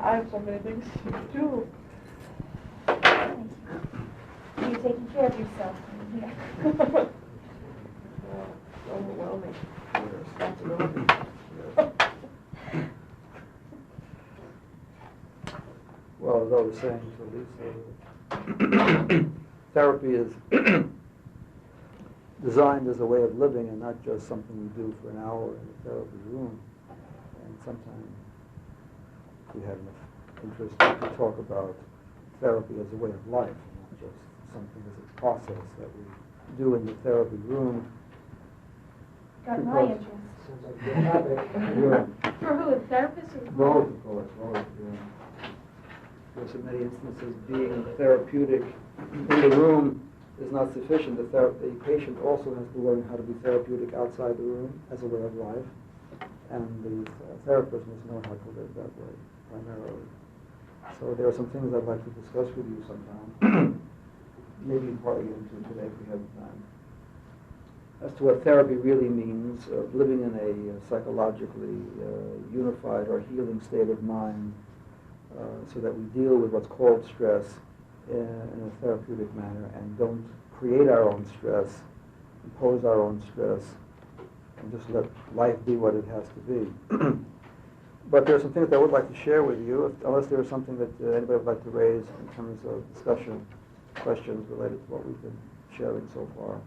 I have so many things to do. You're taking care of yourself. Yeah. It's overwhelming. Responsibility. Well, as I was saying to Lisa, therapy is designed as a way of living and not just something you do for an hour in a therapy room. And sometimes we have enough interest to talk about therapy as a way of life, not just something as a process that we do in the therapy room. Got my interest. Sounds like a good habit. Yeah. For who? The therapist or the Both, of course, both, yeah. There's in many instances being therapeutic in the room is not sufficient. The patient also has to learn how to be therapeutic outside the room as a way of life. And the therapist must know how to live that way, primarily. So there are some things I'd like to discuss with you sometime. Maybe partly into today if we have time. As to what therapy really means, living in a psychologically unified or healing state of mind, so that we deal with what's called stress in a therapeutic manner and don't create our own stress, impose our own stress, and just let life be what it has to be. But there are some things I would like to share with you, unless there is something that anybody would like to raise in terms of discussion, questions related to what we've been sharing so far.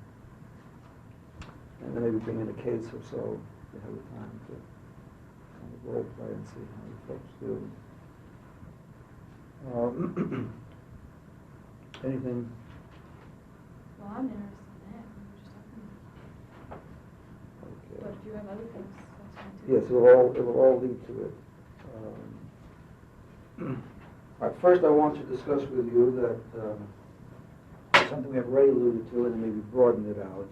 And then maybe bring in a case or so if you have the time to kind of role play and see how you folks do. Anything? Well, I'm interested in that. We were just talking. Okay. But if you have other things, that's fine too. Yes, it will all lead to it. All right, first I want to discuss with you that something we have already alluded to and maybe broaden it out.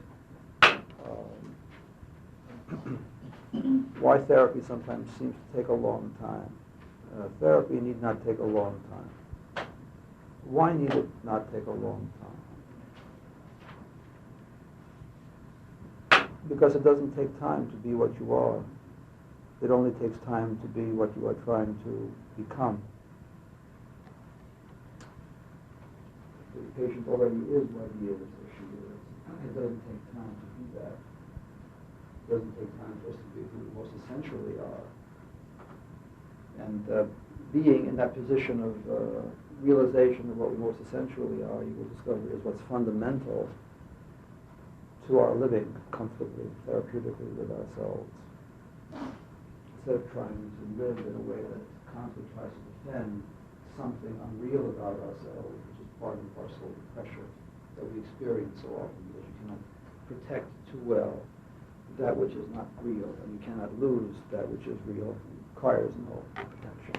Why therapy sometimes seems to take a long time. Therapy need not take a long time. Why need it not take a long time? Because it doesn't take time to be what you are. It only takes time to be what you are trying to become. The patient already is what he is or she is. It doesn't take time to be that. It doesn't take time for us to be who we most essentially are. And being in that position of realization of what we most essentially are, you will discover is what's fundamental to our living comfortably, therapeutically with ourselves. Instead of trying to live in a way that constantly tries to defend something unreal about ourselves, which is part and parcel of the pressure that we experience so often, because you cannot protect too well that which is not real, and you cannot lose that which is real. It requires no protection.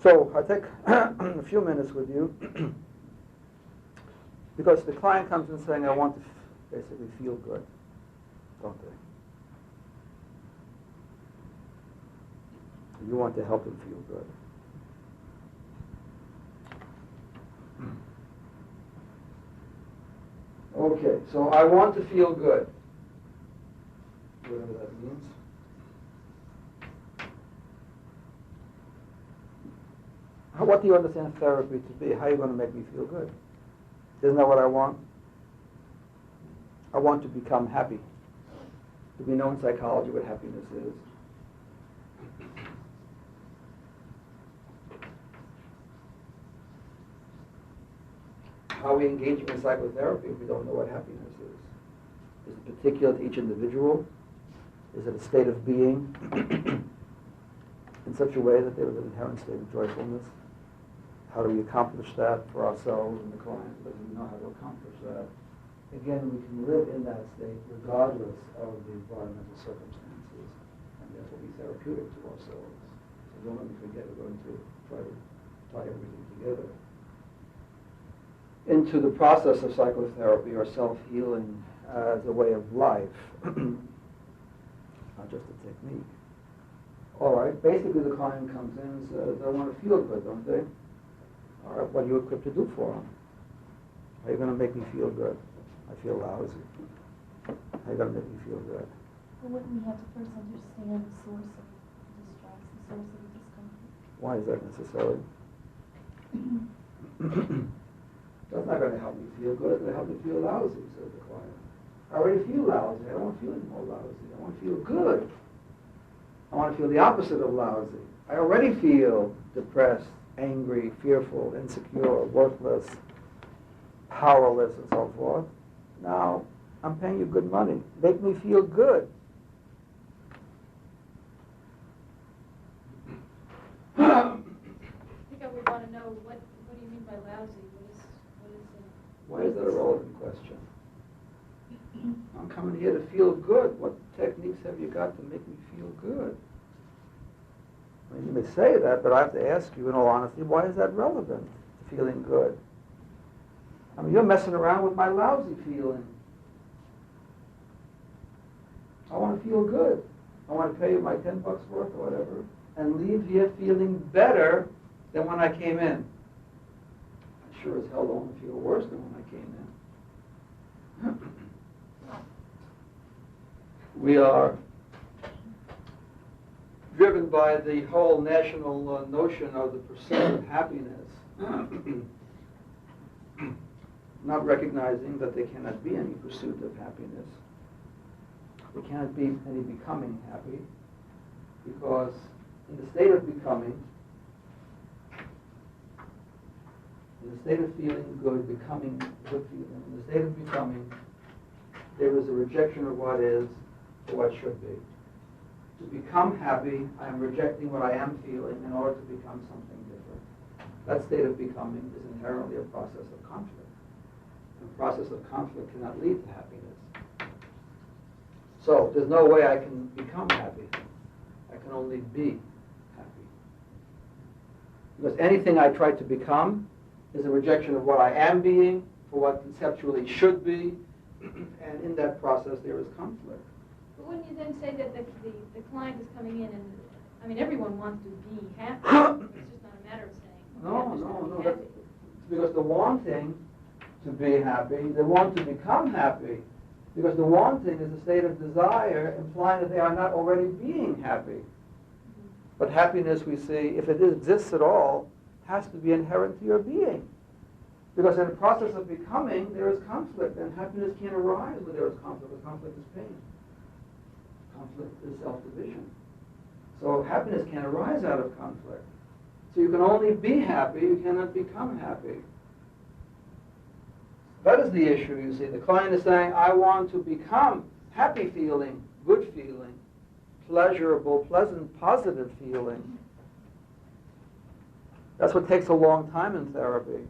So I'll take a few minutes with you, because the client comes in saying, I want to basically feel good, don't they? You want to help them feel good. Okay, so I want to feel good. Whatever that means. What do you understand therapy to be? How are you going to make me feel good? Isn't that what I want? I want to become happy. Do we know in psychology what happiness is? How are we engaging in psychotherapy if we don't know what happiness is? Is it particular to each individual? Is it a state of being in such a way that there is an inherent state of joyfulness? How do we accomplish that for ourselves and the client? Does we know how to accomplish that? Again, we can live in that state regardless of the environmental circumstances, and that will be therapeutic to ourselves. So don't let me forget, we're going to try to tie everything together. Into the process of psychotherapy or self-healing as a way of life, not just a technique. All right, basically the client comes in and says, I want to feel good, don't they? All right, what are you equipped to do for them? How are you going to make me feel good? I feel lousy. How are you going to make me feel good? Well, wouldn't we have to first understand the source of the distress, the source of the discomfort? Why is that necessary? That's not going to help me feel good. It's going to help me feel lousy, says the client. I already feel lousy. I don't want to feel any more lousy. I want to feel good. I want to feel the opposite of lousy. I already feel depressed, angry, fearful, insecure, worthless, powerless, and so forth. Now, I'm paying you good money. Make me feel good. I think I would want to know what do you mean by lousy? Why is that a relevant question? I'm coming here to feel good. What techniques have you got to make me feel good? I mean, you may say that, but I have to ask you in all honesty, why is that relevant to feeling good? I mean, you're messing around with my lousy feeling. I want to feel good. I want to pay you my $10 worth or whatever, and leave here feeling better than when I came in. I sure as hell don't want to feel worse than when I came in. We are driven by the whole national notion of the pursuit of happiness, not recognizing that there cannot be any pursuit of happiness. There cannot be any becoming happy, because in the state of becoming, in the state of feeling good, becoming good feeling, in the state of becoming, there is a rejection of what is to what should be. To become happy, I am rejecting what I am feeling in order to become something different. That state of becoming is inherently a process of conflict. And a process of conflict cannot lead to happiness. So there's no way I can become happy. I can only be happy. Because anything I try to become is a rejection of what I am being for what conceptually should be, and in that process there is conflict. But wouldn't you then say that the client is coming in and, I mean, everyone wants to be happy. It's just not a matter of saying, No. That's because the wanting to be happy, they want to become happy. Because the wanting is a state of desire, implying that they are not already being happy. But happiness, we see, if it exists at all, has to be inherent to your being. Because in the process of becoming, there is conflict, and happiness can't arise where there is conflict, because conflict is pain. Conflict is self-division. So happiness can't arise out of conflict. So you can only be happy, you cannot become happy. That is the issue, you see. The client is saying, I want to become happy feeling, good feeling, pleasurable, pleasant, positive feeling. That's what takes a long time in therapy.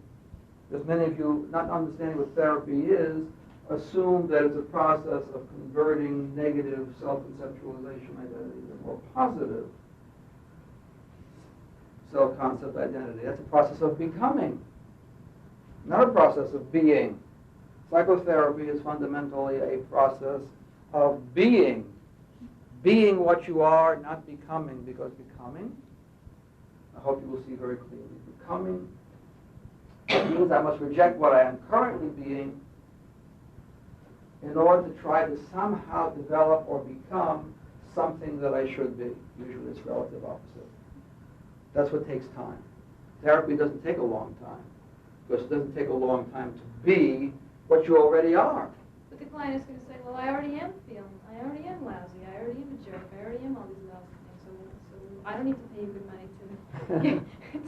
Because many of you, not understanding what therapy is, assume that it's a process of converting negative self-conceptualization identities into more positive self-concept identity. That's a process of becoming, not a process of being. Psychotherapy is fundamentally a process of being. Being what you are, not becoming, because becoming, I hope you will see very clearly, becoming means I must reject what I am currently being in order to try to somehow develop or become something that I should be. Usually it's relative opposite. That's what takes time. Therapy doesn't take a long time, because it doesn't take a long time to be what you already are. But the client is going to say, well, I already am lousy, I already am a jerk, I already am all these lousy things, so I don't need to pay you good money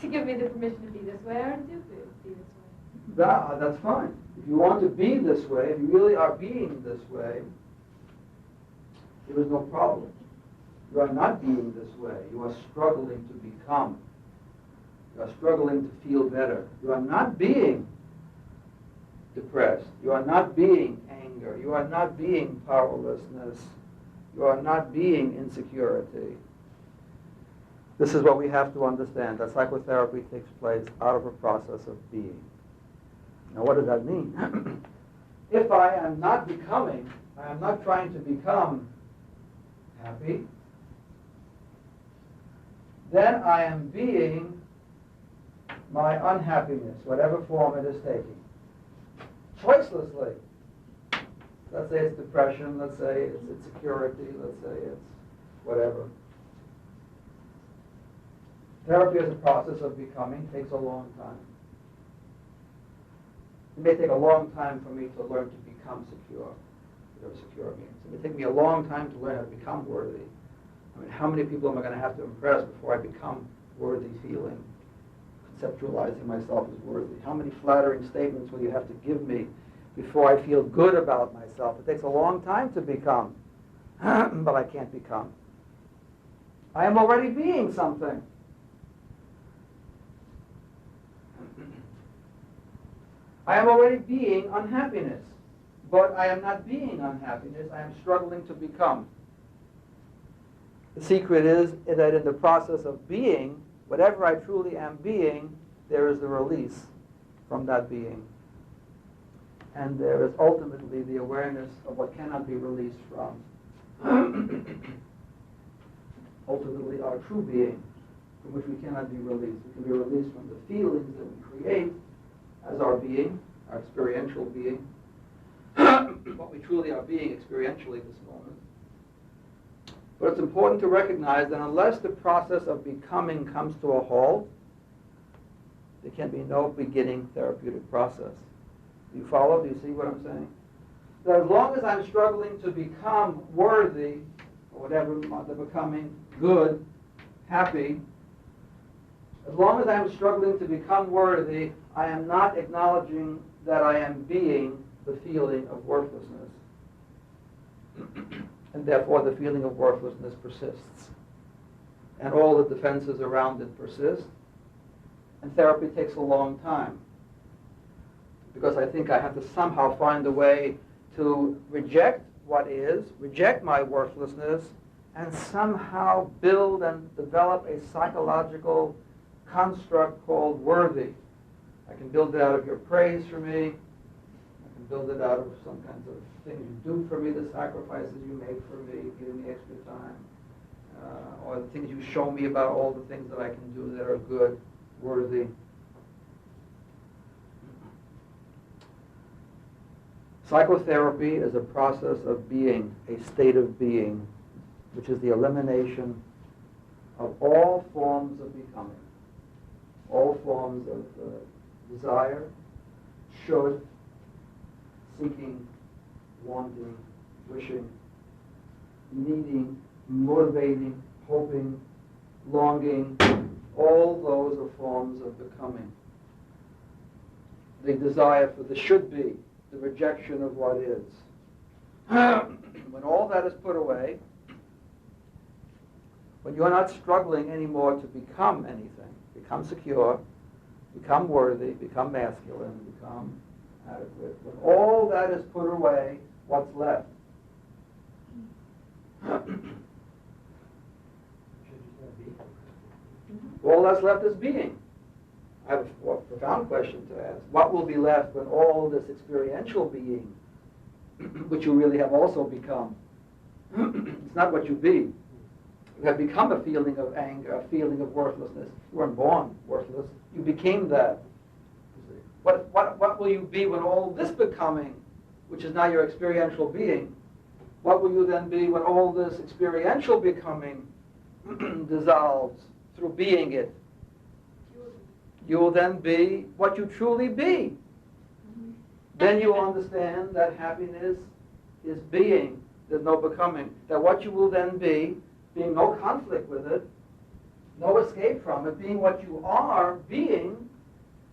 to give me the permission to be this way. I already do be this way. That's fine. If you want to be this way, if you really are being this way, there is no problem. You are not being this way. You are struggling to become. You are struggling to feel better. You are not being depressed. You are not being anger. You are not being powerlessness. You are not being insecurity. This is what we have to understand, that psychotherapy takes place out of a process of being. Now, what does that mean? If I am not becoming, I am not trying to become happy, then I am being my unhappiness, whatever form it is taking, choicelessly. Let's say it's depression, let's say it's insecurity, let's say it's whatever. Therapy as a process of becoming takes a long time. It may take a long time for me to learn to become secure, whatever secure means. It may take me a long time to learn how to become worthy. I mean, how many people am I going to have to impress before I become worthy feeling, conceptualizing myself as worthy? How many flattering statements will you have to give me before I feel good about myself? It takes a long time to become, but I can't become. I am already being something. I am already being unhappiness, but I am not being unhappiness. I am struggling to become. The secret is that in the process of being, whatever I truly am being, there is the release from that being. And there is ultimately the awareness of what cannot be released from. Ultimately, our true being, from which we cannot be released. We can be released from the feelings that we create as our being, our experiential being, what we truly are being experientially this moment. But it's important to recognize that unless the process of becoming comes to a halt, there can be no beginning therapeutic process. Do you follow? Do you see what I'm saying? That as long as I'm struggling to become worthy, or whatever the becoming, good, happy, as long as I'm struggling to become worthy, I am not acknowledging that I am being the feeling of worthlessness. And therefore the feeling of worthlessness persists. And all the defenses around it persist. And therapy takes a long time. Because I think I have to somehow find a way to reject what is, reject my worthlessness, and somehow build and develop a psychological construct called worthy. I can build it out of your praise for me. I can build it out of some kinds of things you do for me, the sacrifices you make for me, giving me extra time, or the things you show me about all the things that I can do that are good, worthy. Psychotherapy is a process of being, a state of being, which is the elimination of all forms of becoming, all forms of desire, should, seeking, wanting, wishing, needing, motivating, hoping, longing. All those are forms of becoming. The desire for the should be, the rejection of what is. When all that is put away, when you're not struggling anymore to become anything, become secure, become worthy, become masculine, become adequate, when all that is put away, what's left? All that's left is being. I have a profound question to ask. What will be left when all this experiential being, which you really have also become, it's not what you be. You have become a feeling of anger, a feeling of worthlessness. You weren't born worthless. You became that. What will you be when all this becoming, which is now your experiential being, what will you then be when all this experiential becoming dissolves through being it? You will then be what you truly be. Then you will understand that happiness is being. There's no becoming. That what you will then be, being no conflict with it, no escape from it, being what you are being,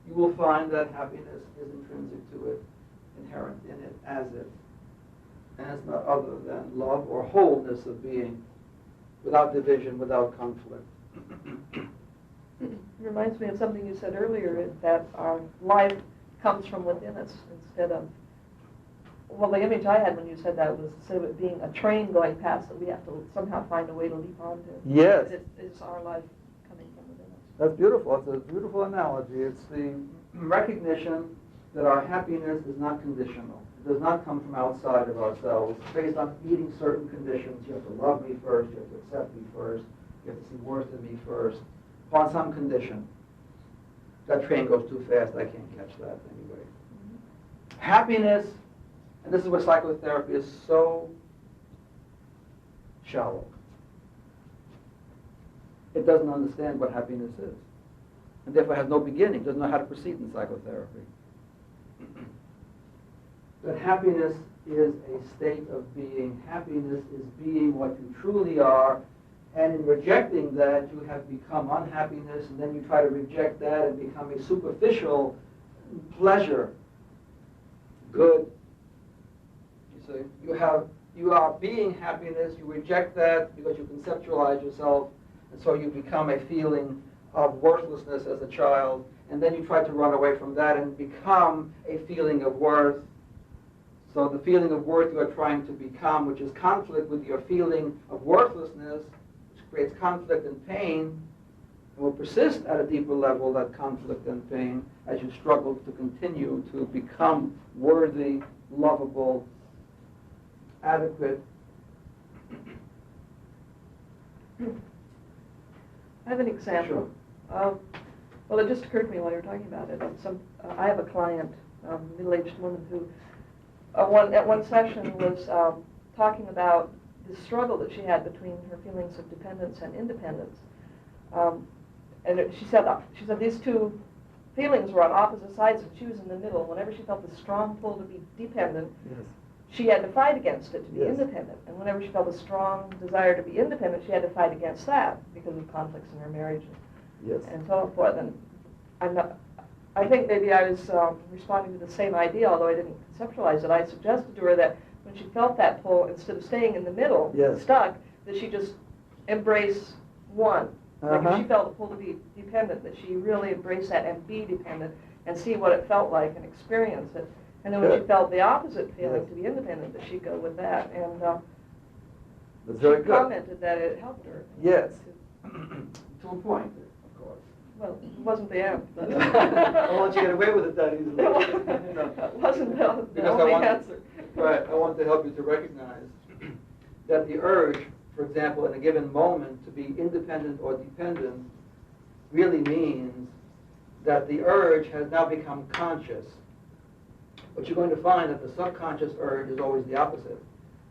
you will find that happiness is intrinsic to it, inherent in it, as it. And it's not other than love or wholeness of being, without division, without conflict. It reminds me of something you said earlier, that our life comes from within us instead of, well, the image I had when you said that was instead of it being a train going past that we have to somehow find a way to leap onto. Yes. It's our life coming from within us. That's beautiful. It's a beautiful analogy. It's the recognition that our happiness is not conditional. It does not come from outside of ourselves. It's based on meeting certain conditions. You have to love me first. You have to accept me first. You have to see worth in me first. On some condition. That train goes too fast. I can't catch that anyway. Happiness, and this is where psychotherapy is so shallow. it doesn't understand what happiness is. And therefore has no beginning, doesn't know how to proceed in psychotherapy. That happiness is a state of being. Happiness is being what you truly are, and in rejecting that, you have become unhappiness, and then you try to reject that and become a superficial pleasure, good. You see, you are being happiness, you reject that because you conceptualize yourself, and so you become a feeling of worthlessness as a child, and then you try to run away from that and become a feeling of worth. So the feeling of worth you are trying to become, which is conflict with your feeling of worthlessness, which creates conflict and pain, and will persist at a deeper level, that conflict and pain, as you struggle to continue to become worthy, lovable, adequate. I have an example. Well, it just occurred to me while you were talking about it. I have a client, middle-aged woman, who at one session was talking about the struggle that she had between her feelings of dependence and independence. She said these two feelings were on opposite sides, and she was in the middle. Whenever she felt the strong pull to be dependent, Yes. she had to fight against it to be Yes. independent. And whenever she felt a strong desire to be independent, she had to fight against that because of conflicts in her marriage Yes. and so forth. And I think maybe I was responding to the same idea, although I didn't conceptualize it. I suggested to her that when she felt that pull, instead of staying in the middle, Yes. stuck, that she just embrace one. Like if Uh-huh. she felt the pull to be dependent, that she really embrace that and be dependent and see what it felt like and experience it. And then when she Good. felt the opposite feeling, Yes. to be independent, that she'd go with that. And That's she very good. commented that it helped her. Yes. To a point, of course. Well, it wasn't the end. But I won't let you get away with it that easily. It wasn't the Because only I want, answer. right, I want to help you to recognize that the urge, for example, in a given moment to be independent or dependent really means that the urge has now become conscious. But you're going to find that the subconscious urge is always the opposite.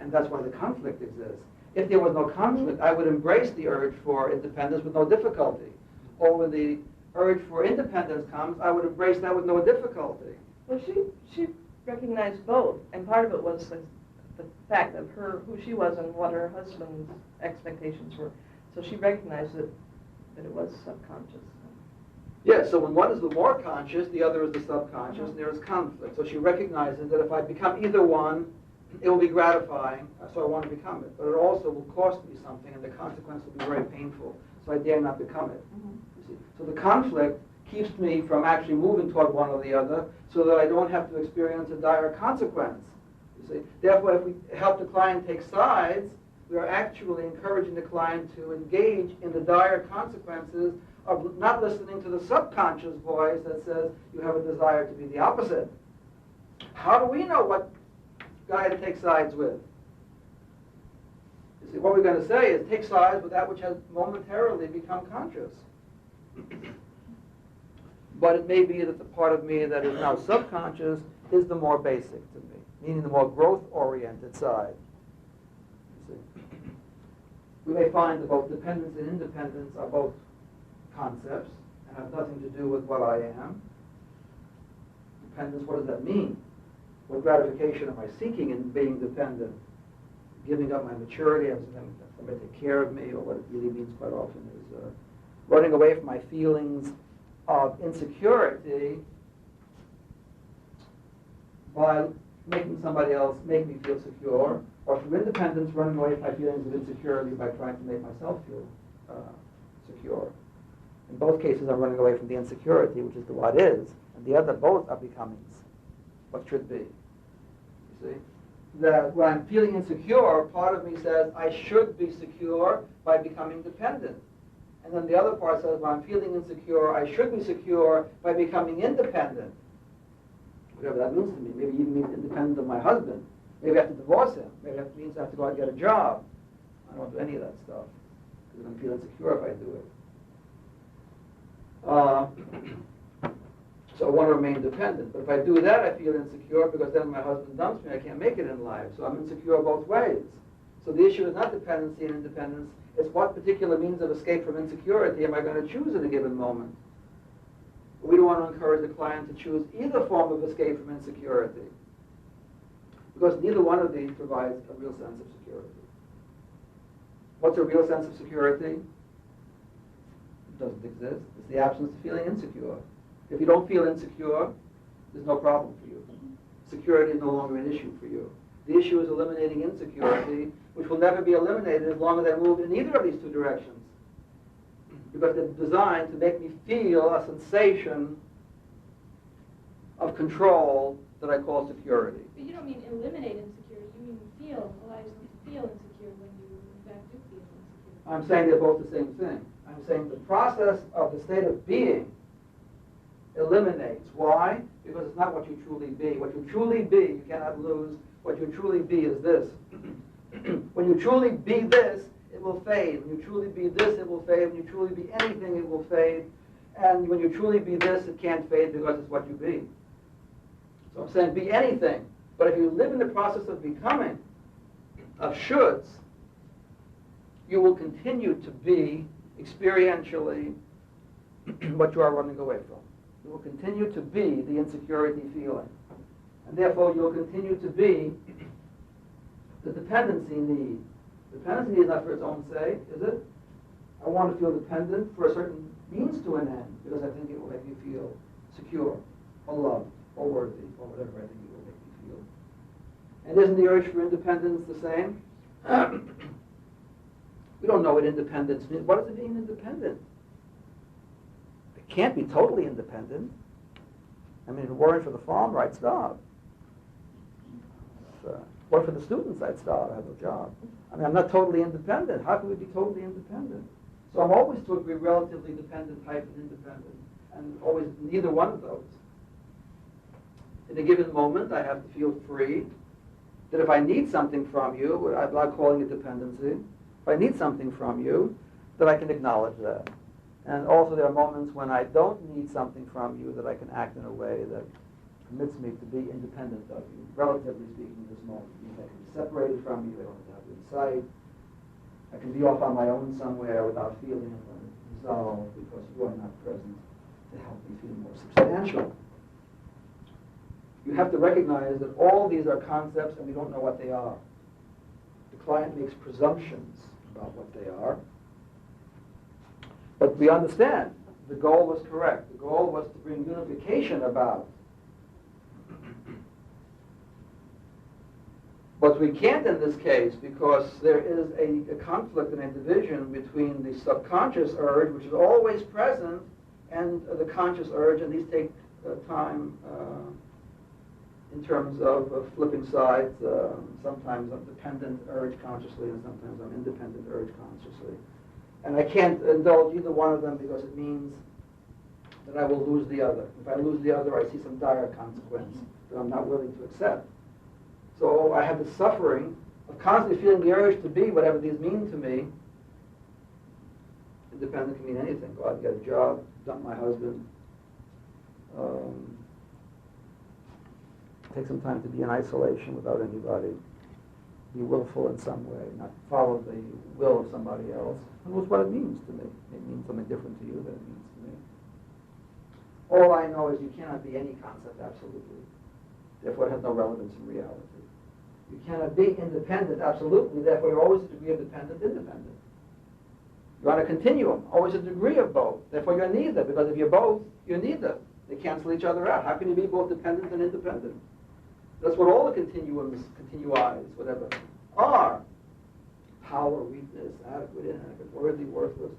And that's why the conflict exists. If there was no conflict, I would embrace the urge for independence with no difficulty. Or when the urge for independence comes, I would embrace that with no difficulty. Well, she recognized both, and part of it was the fact of who she was and what her husband's expectations were. So she recognized that it was subconscious. Yeah, so when one is the more conscious, the other is the subconscious, and there is conflict. So she recognizes that if I become either one, it will be gratifying, so I want to become it. But it also will cost me something, and the consequence will be very painful, so I dare not become it. You see? So the conflict keeps me from actually moving toward one or the other, so that I don't have to experience a dire consequence. You see? Therefore, if we help the client take sides, we are actually encouraging the client to engage in the dire consequences of not listening to the subconscious voice that says you have a desire to be the opposite. How do we know what guy to take sides with? You see, what we're going to say is take sides with that which has momentarily become conscious. But it may be that the part of me that is now subconscious is the more basic to me, meaning the more growth-oriented side. You see. We may find that both dependence and independence are both concepts and have nothing to do with what I am. Dependence, what does that mean? What gratification am I seeking in being dependent? Giving up my maturity, having somebody take care of me, or what it really means quite often is running away from my feelings of insecurity by making somebody else make me feel secure, or through independence, running away from my feelings of insecurity by trying to make myself feel secure. In both cases, I'm running away from the insecurity, which is the what is, and the other, both are becomings, what should be. You see? That when I'm feeling insecure, part of me says I should be secure by becoming dependent. And then the other part says when I'm feeling insecure, I should be secure by becoming independent. Whatever that means to me. Maybe it even means independent of my husband. Maybe I have to divorce him. Maybe it means I have to go out and get a job. I don't want to do any of that stuff because I'm feeling insecure if I do it. So I want to remain dependent. But if I do that, I feel insecure because then my husband dumps me. I can't make it in life. So I'm insecure both ways. So the issue is not dependency and independence, it's what particular means of escape from insecurity am I going to choose in a given moment. We don't want to encourage the client to choose either form of escape from insecurity, because neither one of these provides a real sense of security. What's a real sense of security? It doesn't exist. It's the absence of feeling insecure. If you don't feel insecure, there's no problem for you. Security is no longer an issue for you. The issue is eliminating insecurity, which will never be eliminated as long as I move in either of these two directions. Because they're designed to make me feel a sensation of control that I call security. But you don't mean eliminate insecurity, you mean allow yourself to feel insecure when you in fact do feel insecure. I'm saying they're both the same thing. I'm saying the process of the state of being eliminates. Why? Because it's not what you truly be. What you truly be, you cannot lose. What you truly be is this. When you truly be this, it will fade. When you truly be this, it will fade. When you truly be anything, it will fade. And when you truly be this, it can't fade because it's what you be. So I'm saying be anything. But if you live in the process of becoming, of shoulds, you will continue to be experientially what you are running away from. You will continue to be the insecurity feeling. And therefore, you'll continue to be the dependency need. Dependency need is not for its own sake, is it? I want to feel dependent for a certain means to an end, because I think it will make me feel secure, or loved, or worthy, or whatever I think it will make me feel. And isn't the urge for independence the same? We don't know what independence means. What is it being independent? It can't be totally independent. I mean, if it weren't for the farmer, I'd starve. If it weren't for the students, I'd starve. I have no job. I mean, I'm not totally independent. How can we be totally independent? So I'm always to be relatively dependent type and independent, and always neither one of those. In a given moment, I have to feel free that if I need something from you, I'm not calling it dependency. If I need something from you, that I can acknowledge that. And also there are moments when I don't need something from you that I can act in a way that permits me to be independent of you, relatively speaking, in this moment. I can be separated from you, I don't have to have you in sight. I can be off on my own somewhere without feeling resolved because you are not present to help me feel more substantial. You have to recognize that all these are concepts and we don't know what they are. The client makes presumptions about what they are. But we understand the goal was correct. The goal was to bring unification about. But we can't in this case because there is a conflict and a division between the subconscious urge, which is always present, and the conscious urge, and these take time in terms of flipping sides. Sometimes I'm dependent urge consciously, and sometimes I'm independent urge consciously. And I can't indulge either one of them because it means that I will lose the other. If I lose the other, I see some dire consequence that I'm not willing to accept. So I have the suffering of constantly feeling the urge to be whatever these mean to me. Independent can mean anything. Go out and get a job, dump my husband. Take some time to be in isolation without anybody. Be willful in some way, not follow the will of somebody else. Who knows what it means to me? It means something different to you than it means to me. All I know is you cannot be any concept absolutely. Therefore, it has no relevance in reality. You cannot be independent absolutely. Therefore, you're always a degree of dependent, independent. You're on a continuum, always a degree of both. Therefore, you're neither, because if you're both, you're neither. They cancel each other out. How can you be both dependent and independent? That's what all the continuums, continui's, whatever, are. Power, weakness, adequate, inadequate, worthy, worthless.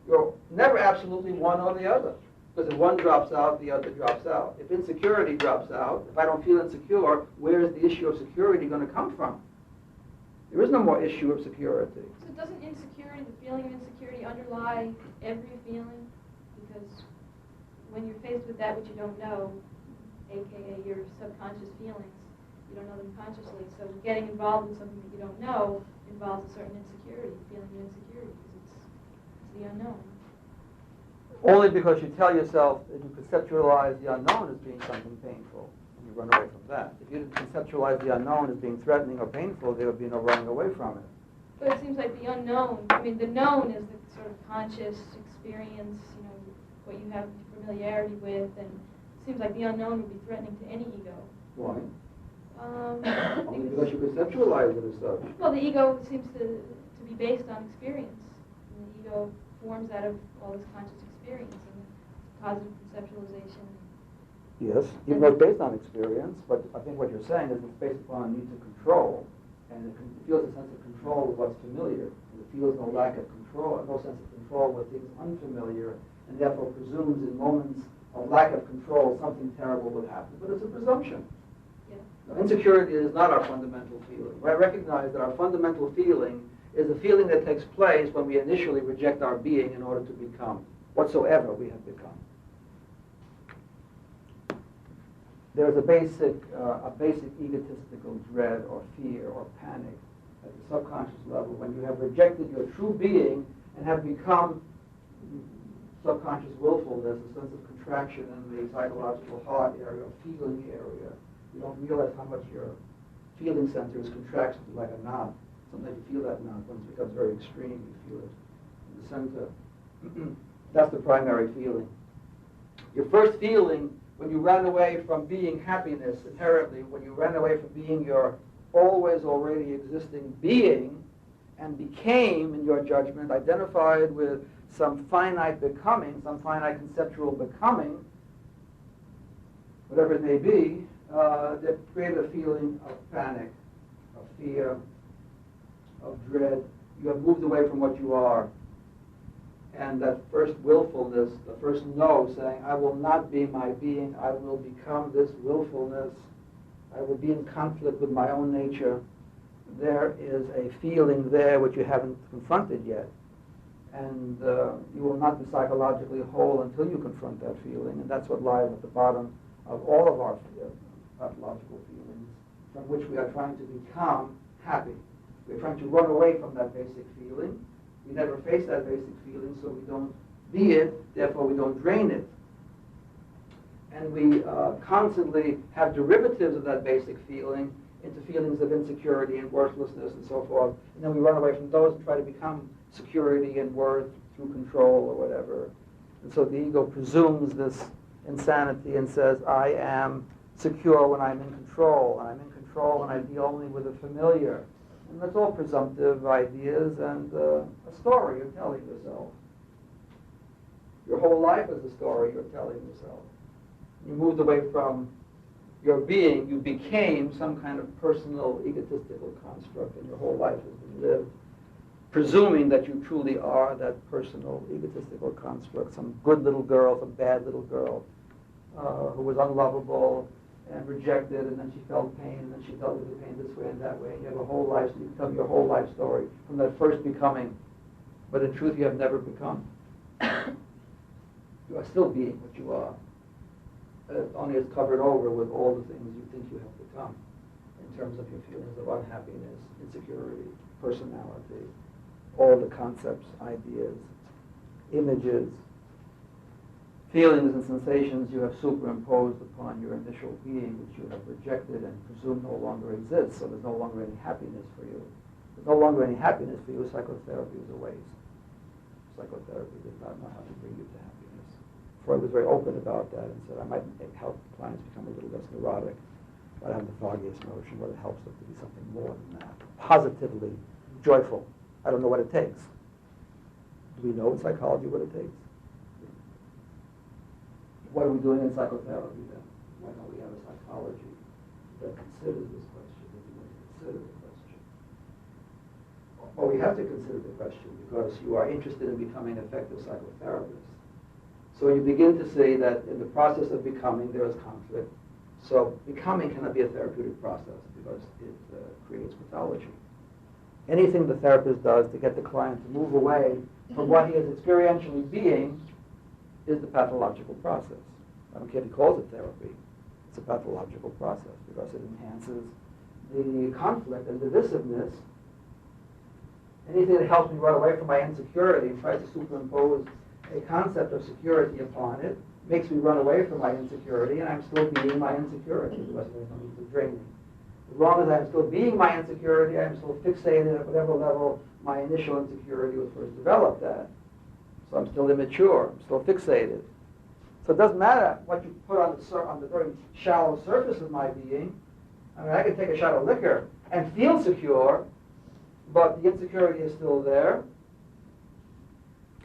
You're never absolutely one or the other. Because if one drops out, the other drops out. If insecurity drops out, if I don't feel insecure, where is the issue of security going to come from? There is no more issue of security. So doesn't insecurity, the feeling of insecurity, underlie every feeling? Because when you're faced with that which you don't know, aka your subconscious feelings, you don't know them consciously. So getting involved in something that you don't know involves a certain insecurity, feeling of insecurity, because it's the unknown. Only because you tell yourself that you conceptualize the unknown as being something painful, and you run away from that. If you didn't conceptualize the unknown as being threatening or painful, there would be no running away from it. But it seems like the unknown, I mean, the known is the sort of conscious experience, what you have familiarity with, and it seems like the unknown would be threatening to any ego. Why? Only Because, because you conceptualize it as such. well, the ego seems to be based on experience. And the ego forms out of all this conscious experience and positive conceptualization. Yes, even though it's based on experience, but I think what you're saying is it's based upon a need to control, and it feels a sense of control with what's familiar. And it feels no lack of control, no sense of control with things unfamiliar, and therefore presumes in moments of lack of control something terrible would happen. But it's a presumption. Yeah. Now, insecurity is not our fundamental feeling. I recognize that our fundamental feeling is a feeling that takes place when we initially reject our being in order to become whatsoever we have become. There's a basic egotistical dread or fear or panic at the subconscious level when you have rejected your true being and have become subconscious willfulness, a sense of contraction in the psychological heart area, feeling area. You don't realize how much your feeling center is contracted like a knot. Sometimes you feel that knot. When it becomes very extreme, you feel it in the center. That's the primary feeling. Your first feeling when you ran away from being happiness inherently, when you ran away from being your always already existing being and became, in your judgment, identified with some finite becoming, some finite conceptual becoming, whatever it may be, that created a feeling of panic, of fear, of dread. You have moved away from what you are. And that first willfulness, the first no, saying, I will not be my being, I will become this willfulness, I will be in conflict with my own nature. There is a feeling there which you haven't confronted yet. And you will not be psychologically whole until you confront that feeling. And that's what lies at the bottom of all of our pathological feelings, from which we are trying to become happy. We're trying to run away from that basic feeling. We never face that basic feeling, so we don't be it, therefore we don't drain it. And we constantly have derivatives of that basic feeling into feelings of insecurity and worthlessness and so forth. And then we run away from those and try to become security and worth through control or whatever. And so the ego presumes this insanity and says, I am secure when I'm in control, and I'm in control when I deal only with the familiar. And that's all presumptive ideas and a story you're telling yourself. Your whole life is a story you're telling yourself. You moved away from your being, you became some kind of personal, egotistical construct, and your whole life has been lived presuming that you truly are that personal, egotistical construct, some good little girl, some bad little girl who was unlovable and rejected, and then she felt pain, and then she dealt with the pain this way and that way. And you have a whole life, so you can tell your whole life story from that first becoming. But in truth, you have never become. You are still being what you are. Only it's covered over with all the things you think you have become in terms of your feelings of unhappiness, insecurity, personality, all the concepts, ideas, images, feelings and sensations you have superimposed upon your initial being, which you have rejected and presumed no longer exists, so there's no longer any happiness for you. There's no longer any happiness for you. Psychotherapy is a waste. Psychotherapy does not know how to bring you to happiness. Freud was very open about that and said, I might help clients become a little less neurotic, but I have the foggiest notion what it helps them to be something more than that. Positively joyful. I don't know what it takes. Do we know in psychology what it takes? What are we doing in psychotherapy then? Why don't we have a psychology that considers this question, that we want to consider the question? Well, we have to consider the question because you are interested in becoming effective psychotherapists. So you begin to see that in the process of becoming, there is conflict. So becoming cannot be a therapeutic process because it creates pathology. Anything the therapist does to get the client to move away from what he is experientially being is the pathological process. I don't care if he calls it therapy. It's a pathological process because it enhances the conflict and divisiveness. Anything that helps me run away from my insecurity and tries to superimpose a concept of security upon it makes me run away from my insecurity, and I'm still being my insecurity because there's no need to drain me. As long as I'm still being my insecurity, I'm still fixated at whatever level my initial insecurity was first developed at. So I'm still immature, I'm still fixated. So it doesn't matter what you put on the very shallow surface of my being. I mean, I can take a shot of liquor and feel secure, but the insecurity is still there.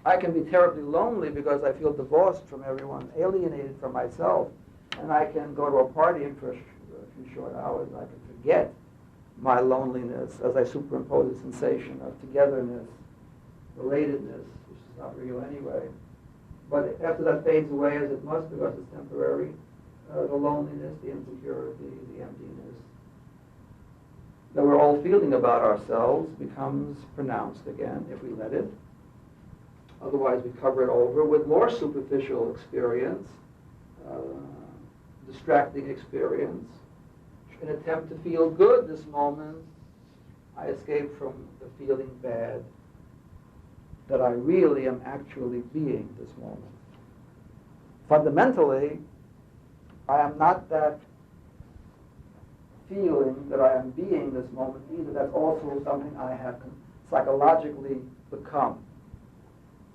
I can be terribly lonely because I feel divorced from everyone, alienated from myself, and I can go to a party and for a few short hours I can forget my loneliness as I superimpose a sensation of togetherness, relatedness, which is not real anyway. But after that fades away, as it must because it's temporary, the loneliness, the insecurity, the emptiness that we're all feeling about ourselves becomes pronounced again if we let it. Otherwise, we cover it over with more superficial experience, distracting experience. In an attempt to feel good this moment, I escape from the feeling bad that I really am actually being this moment. Fundamentally, I am not that feeling that I am being this moment either. That's also something I have psychologically become.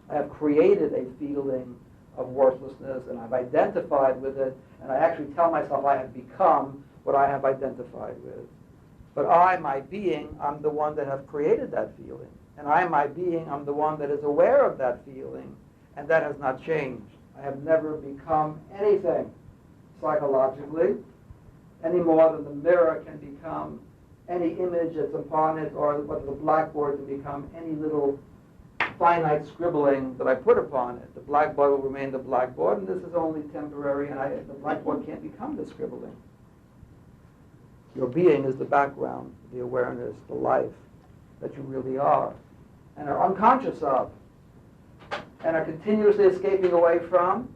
I have created a feeling of worthlessness, and I've identified with it, and I actually tell myself I have become what I have identified with. But I, my being, I'm the one that have created that feeling. And I, my being, I'm the one that is aware of that feeling, and that has not changed. I have never become anything psychologically, any more than the mirror can become any image that's upon it, or what the blackboard can become any little finite scribbling that I put upon it. The blackboard will remain the blackboard, and this is only temporary, and the blackboard can't become the scribbling. Your being is the background, the awareness, the life that you really are, and are unconscious of, and are continuously escaping away from.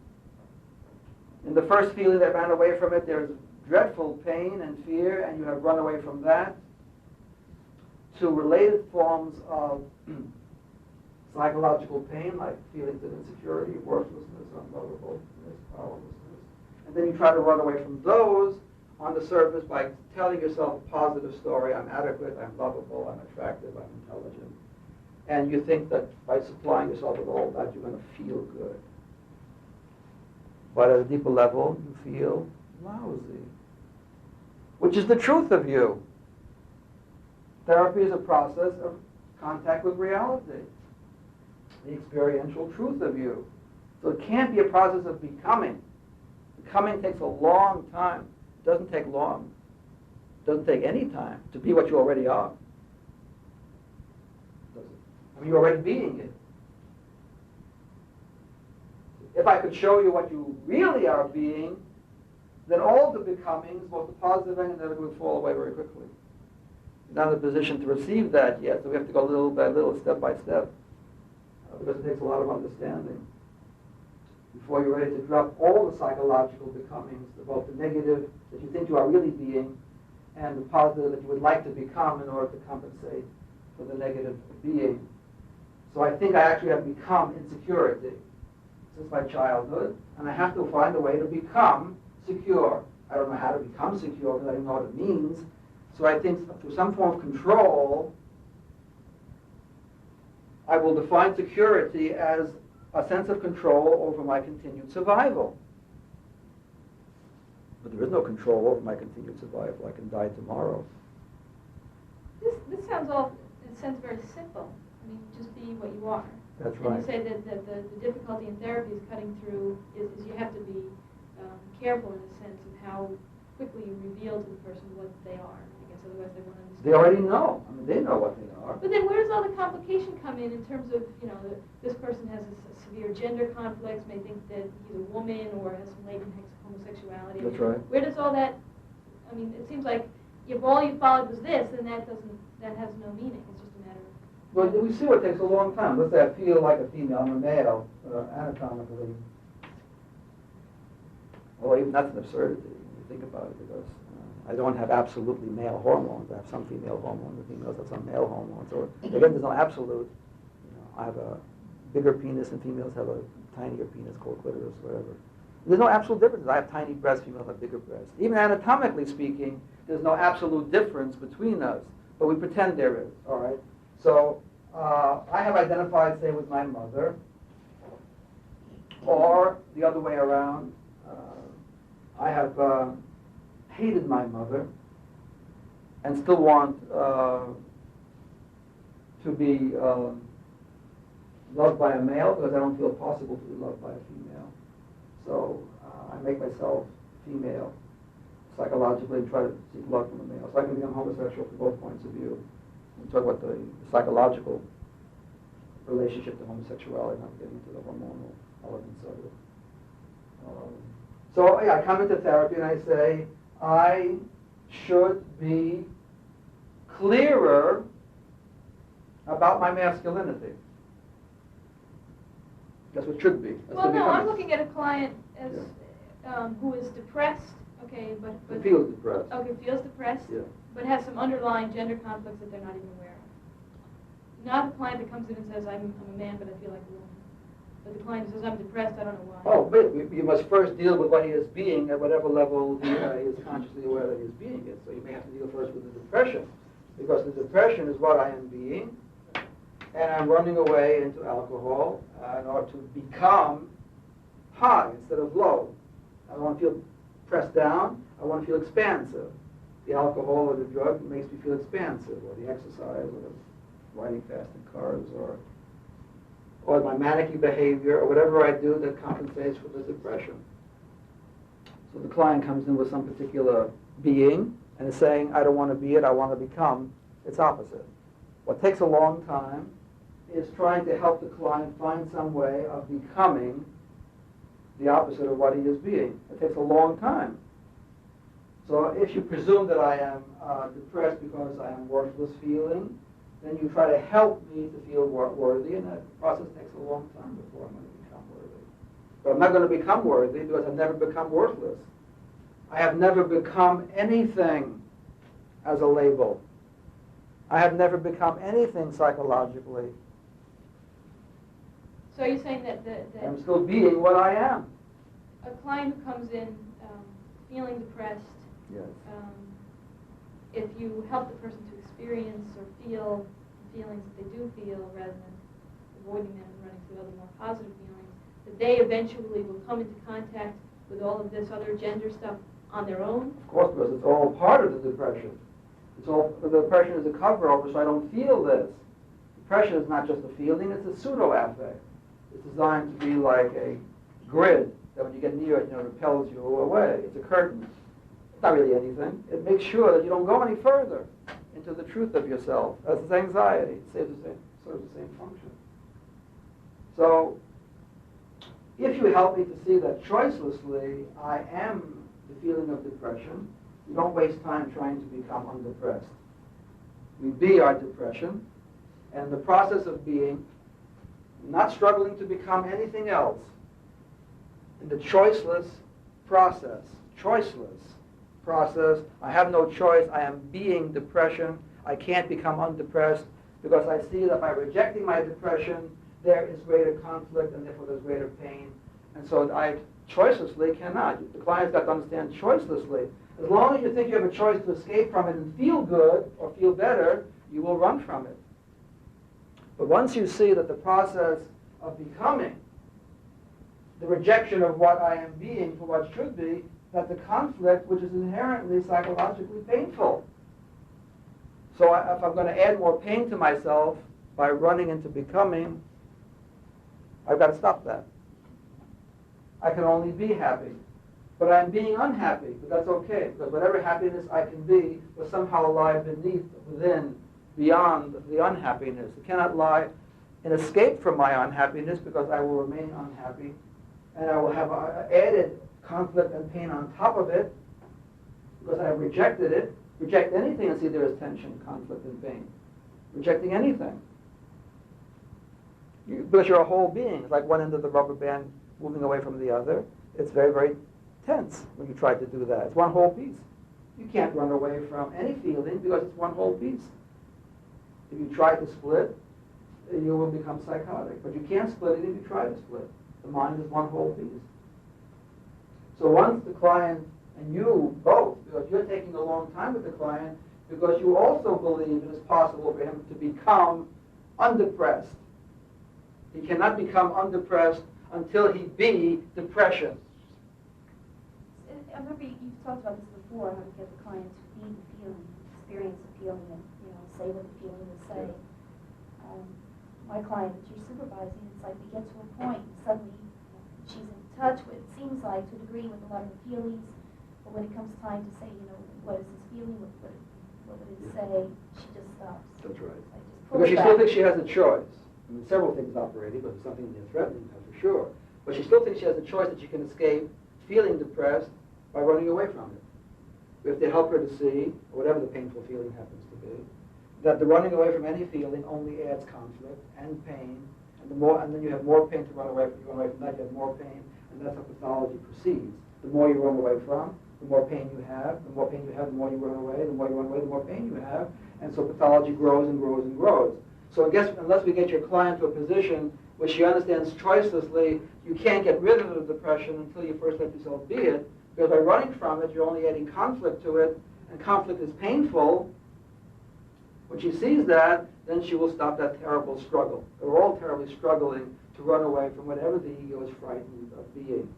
In the first feeling that ran away from it, there's dreadful pain and fear, and you have run away from that, to related forms of psychological pain, like feelings of insecurity, worthlessness, unlovableness, powerlessness. And then you try to run away from those on the surface by telling yourself a positive story. I'm adequate, I'm lovable, I'm attractive, I'm intelligent. And you think that by supplying yourself with all that, you're going to feel good. But at a deeper level, you feel lousy, which is the truth of you. Therapy is a process of contact with reality, the experiential truth of you. So it can't be a process of becoming. Becoming takes a long time. It doesn't take long. It doesn't take any time to be what you already are. I mean, you're already being it. If I could show you what you really are being, then all the becomings, both the positive and the negative, would fall away very quickly. You're not in a position to receive that yet, so we have to go little by little, step by step, because it takes a lot of understanding before you're ready to drop all the psychological becomings, both the negative that you think you are really being and the positive that you would like to become in order to compensate for the negative being. So I think I actually have become insecurity since my childhood, and I have to find a way to become secure. I don't know how to become secure because I don't know what it means. So I think through some form of control, I will define security as a sense of control over my continued survival. But there is no control over my continued survival. I can die tomorrow. This sounds all, in a sense, very simple. I mean, just be what you are. That's right. And you say that the difficulty in therapy is cutting through, is you have to be careful in the sense of how quickly you reveal to the person what they are. I guess otherwise they won't understand. They already know. I mean, they know what they are. But then where does all the complication come in terms of, this person has a severe gender conflicts, may think that he's a woman or has some latent homosexuality. That's right. Where does all that, I mean, it seems like if all you followed was this, then that has no meaning. It's just a matter of... Well, we see what takes a long time. Let's say I feel like a female, I'm a male, anatomically. Well, even that's an absurdity when you think about it, because I don't have absolutely male hormones. I have some female hormones, the females have some male hormones. Or again, there's no absolute. I have a bigger penis, and females have a tinier penis called clitoris, whatever. There's no absolute difference. I have tiny breasts, females have bigger breasts. Even anatomically speaking, there's no absolute difference between us, but we pretend there is, all right? So I have identified, say, with my mother, or the other way around. I have hated my mother and still want to be loved by a male because I don't feel possible to be loved by a female. So I make myself female psychologically and try to seek love from a male. So I can become homosexual from both points of view. We talk about the psychological relationship to homosexuality, not getting into the hormonal elements of it. So yeah, I come into therapy and I say, I should be clearer about my masculinity. That's what should be. That's Well, no, I'm looking at a client as who is depressed, okay, but feels depressed. Okay, feels depressed, Yeah. but has some underlying gender conflicts that they're not even aware of. Not a client that comes in and says, I'm a man, but I feel like a woman. But the client who says, I'm depressed, I don't know why. Oh, but you must first deal with what he is being at whatever level he is consciously aware that he is being it. So you may have to deal first with the depression, because the depression is what I am being, and I'm running away into alcohol in order to become high instead of low. I want to feel pressed down. I want to feel expansive. The alcohol or the drug makes me feel expansive, or the exercise, or the riding fast in cars, or my manic behavior, or whatever I do that compensates for the depression. So the client comes in with some particular being and is saying, I don't want to be it, I want to become its opposite. What takes a long time is trying to help the client find some way of becoming the opposite of what he is being. It takes a long time. So if you presume that I am depressed because I am worthless feeling, then you try to help me to feel worthy, and that process takes a long time before I'm going to become worthy. But I'm not going to become worthy because I've never become worthless. I have never become anything as a label. I have never become anything psychologically. So you're saying that I'm still being what I am. a client who comes in feeling depressed, Yes. if you help the person to experience or feel feelings that they do feel rather than avoiding them and running through other more positive feelings, that they eventually will come into contact with all of this other gender stuff on their own? Of course, because it's all part of the depression. The depression is a cover-over, so I don't feel this. Depression is not just a feeling, it's a pseudo-affect. It's designed to be like a grid that when you get near it, repels you away. It's a curtain. It's not really anything. It makes sure that you don't go any further into the truth of yourself. As is anxiety. It serves the same function. So, if you help me to see that choicelessly I am the feeling of depression, you don't waste time trying to become undepressed. We be our depression, and in the process of being, not struggling to become anything else, in the choiceless process, I have no choice, I am being depression, I can't become undepressed, because I see that by rejecting my depression, there is greater conflict, and therefore there's greater pain. And so I choicelessly cannot. The client's got to understand choicelessly. As long as you think you have a choice to escape from it and feel good or feel better, you will run from it. But once you see that the process of becoming, the rejection of what I am being for what should be, that the conflict, which is inherently psychologically painful. So if I'm going to add more pain to myself by running into becoming, I've got to stop that. I can only be happy. But I'm being unhappy, but that's okay, because whatever happiness I can be will somehow lie beneath, within, beyond the unhappiness. It cannot lie in escape from my unhappiness, because I will remain unhappy, and I will have added conflict and pain on top of it, because I have rejected it. Reject anything and see there is tension, conflict, and pain. Rejecting anything. Because you're a whole being. It's like one end of the rubber band moving away from the other. It's very, very tense when you try to do that. It's one whole piece. You can't run away from any feeling because it's one whole piece. If you try to split, you will become psychotic. But you can't split it if you try to split. The mind is one whole piece. So once the client, and you both, because you're taking a long time with the client, because you also believe it is possible for him to become undepressed. He cannot become undepressed until he be depression. I remember you've talked about this before, how to get the client to be the feeling, experience the feeling, and say what the feeling will say. My client that you're supervising, it's like we get to a point, suddenly she's in touch with, it seems like, to a degree, with a lot of the feelings, but when it comes time to say, what is this feeling, what would it say, she just stops. That's right. Like just Because she back. still thinks she has a choice. I mean, several things operating, but there's something they're threatening her for sure. But she still thinks she has a choice that she can escape feeling depressed by running away from it. We have to help her to see, or whatever the painful feeling happens to be, that the running away from any feeling only adds conflict and pain, and then you have more pain to run away from. You run away from that, you have more pain, and that's how pathology proceeds. The more you run away from, the more pain you have. The more pain you have, the more you run away. The more you run away, the more pain you have. And so pathology grows and grows and grows. So I guess unless we get your client to a position where she understands choicelessly, you can't get rid of the depression until you first let yourself be it. Because by running from it, you're only adding conflict to it, and conflict is painful. When she sees that, then she will stop that terrible struggle. We're all terribly struggling to run away from whatever the ego is frightened of being.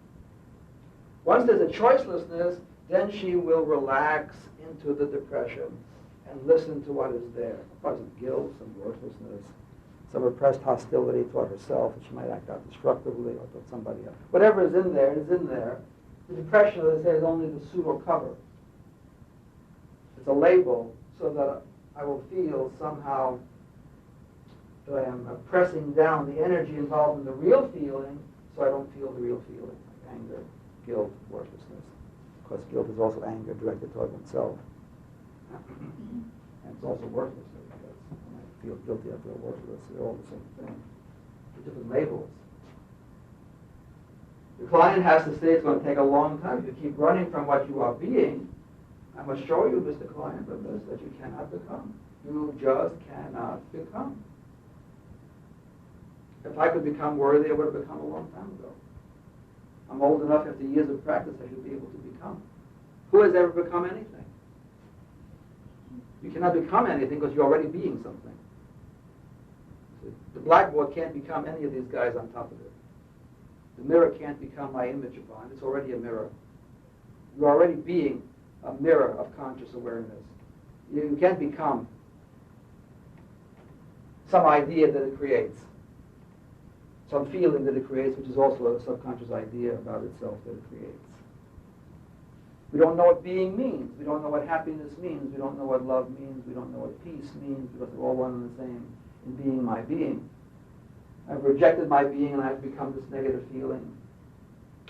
Once there's a choicelessness, then she will relax into the depression and listen to what is there. Some guilt, some worthlessness, some repressed hostility toward herself, and she might act out destructively or toward somebody else. Whatever is in there is in there. The depression, as I say, is only the pseudo cover. It's a label so that I will feel somehow that I am pressing down the energy involved in the real feeling, so I don't feel the real feeling, like anger, guilt, worthlessness. Of course, guilt is also anger directed toward oneself. And it's also worthlessness, because when I feel guilty, I feel worthless. They're all the same thing. They're different labels. The client has to say it's going to take a long time. If you keep running from what you are being, I must show you, Mr. Client, of this, that you cannot become. You just cannot become. If I could become worthy, I would have become a long time ago. I'm old enough, after years of practice, I should be able to become. Who has ever become anything? You cannot become anything because you're already being something. The blackboard can't become any of these guys on top of it. The mirror can't become my image upon. It's already a mirror. You're already being a mirror of conscious awareness. You can't become some idea that it creates, some feeling that it creates, which is also a subconscious idea about itself that it creates. We don't know what being means. We don't know what happiness means. We don't know what love means. We don't know what peace means, because they're all one and the same in being my being. I've rejected my being and I've become this negative feeling.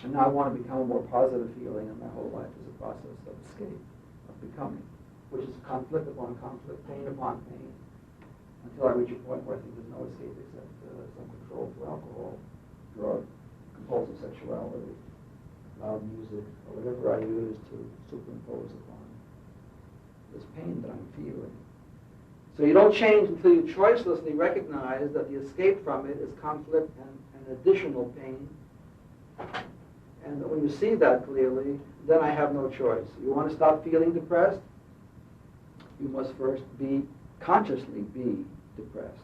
And now I want to become a more positive feeling, and my whole life is a process of escape, of becoming, which is conflict upon conflict, pain upon pain, until I reach a point where I think there's no escape except some control through alcohol, drug, compulsive sexuality, loud music, or whatever I use to superimpose upon this pain that I'm feeling. So you don't change until you choicelessly recognize that the escape from it is conflict and additional pain. And when you see that clearly, then I have no choice. You want to stop feeling depressed? You must first consciously be depressed.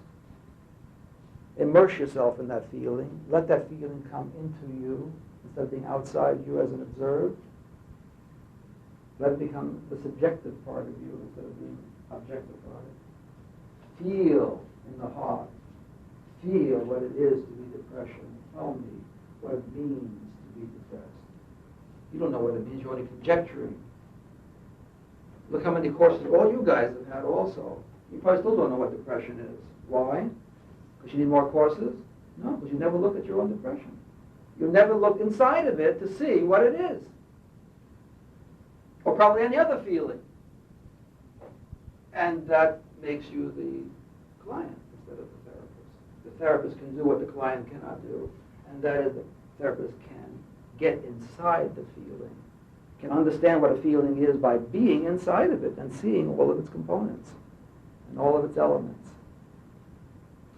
Immerse yourself in that feeling. Let that feeling come into you instead of being outside you as an observed. Let it become the subjective part of you instead of being objective part. Feel in the heart. Feel what it is to be depression. Tell me what it means to be depressed. You don't know what it means. You're only conjecturing. Look how many courses all you guys have had also. You probably still don't know what depression is. Why? Because you need more courses? No, because you never looked at your own depression. You never looked inside of it to see what it is. Or probably any other feeling. And that makes you the client instead of the therapist. The therapist can do what the client cannot do, and that is the therapist can get inside the feeling, can understand what a feeling is by being inside of it and seeing all of its components and all of its elements.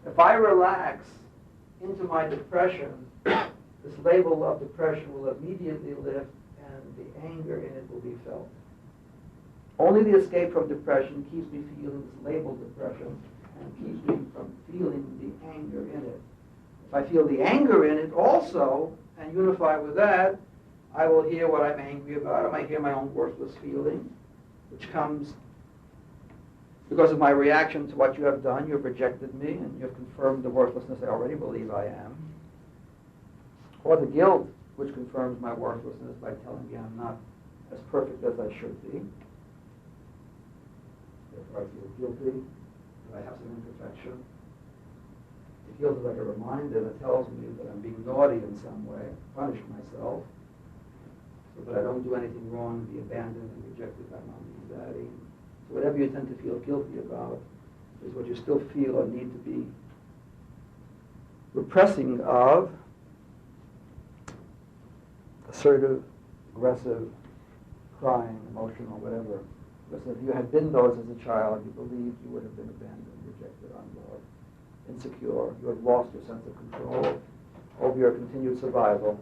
If I relax into my depression, this label of depression will immediately lift, the anger in it will be felt. Only the escape from depression keeps me feeling this labeled depression and keeps me from feeling the anger in it. If I feel the anger in it also and unify with that, I will hear what I'm angry about. I might hear my own worthless feeling, which comes because of my reaction to what you have done. You have rejected me and you have confirmed the worthlessness I already believe I am. Or the guilt, which confirms my worthlessness by telling me I'm not as perfect as I should be. Therefore I feel guilty that I have some imperfection. It feels like a reminder that tells me that I'm being naughty in some way, punish myself, so that I don't do anything wrong, be abandoned and rejected by mom and daddy. So whatever you tend to feel guilty about is what you still feel or need to be repressing of. Assertive, aggressive, crying, emotional, whatever. Because if you had been those as a child, you believed you would have been abandoned, rejected, unloved, insecure. You had lost your sense of control over your continued survival.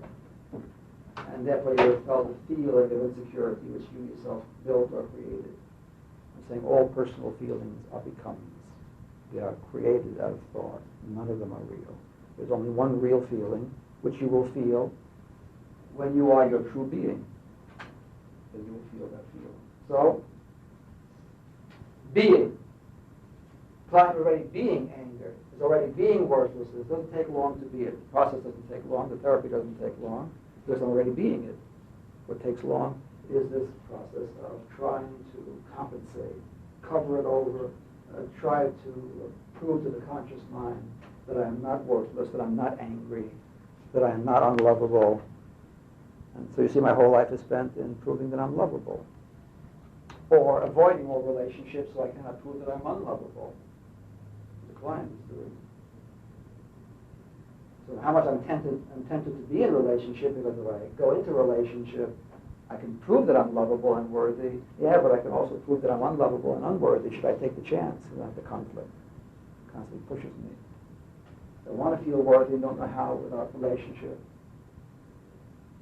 And therefore you have felt a feeling of insecurity which you yourself built or created. I'm saying all personal feelings are becomings. They are created out of thought. None of them are real. There's only one real feeling, which you will feel when you are your true being. Then you will feel that feeling. So, being. Client already being anger, is already being worthless. It doesn't take long to be it. The process doesn't take long. The therapy doesn't take long. Because I'm already being it. What takes long is this process of trying to compensate, cover it over, try to prove to the conscious mind that I am not worthless, that I'm not angry, that I am not unlovable. And so you see my whole life is spent in proving that I'm lovable. Or avoiding all relationships so I cannot prove that I'm unlovable. The client is doing. So how much I'm tempted to be in a relationship, because if I go into a relationship, I can prove that I'm lovable and worthy. Yeah, but I can also prove that I'm unlovable and unworthy should I take the chance. And that's the conflict. It constantly pushes me. I want to feel worthy and don't know how without relationship.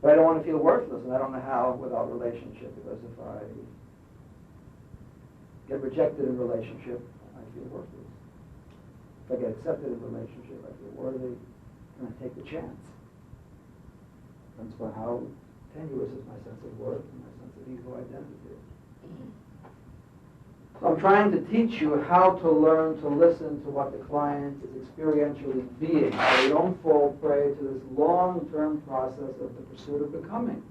But I don't want to feel worthless and I don't know how without relationship, because if I get rejected in relationship, I feel worthless. If I get accepted in relationship, I feel worthy. And I take the chance. That's why how tenuous is my sense of worth and my sense of ego identity. So I'm trying to teach you how to learn to listen to what the client is experientially being, so you don't fall prey to this long-term process of the pursuit of becoming.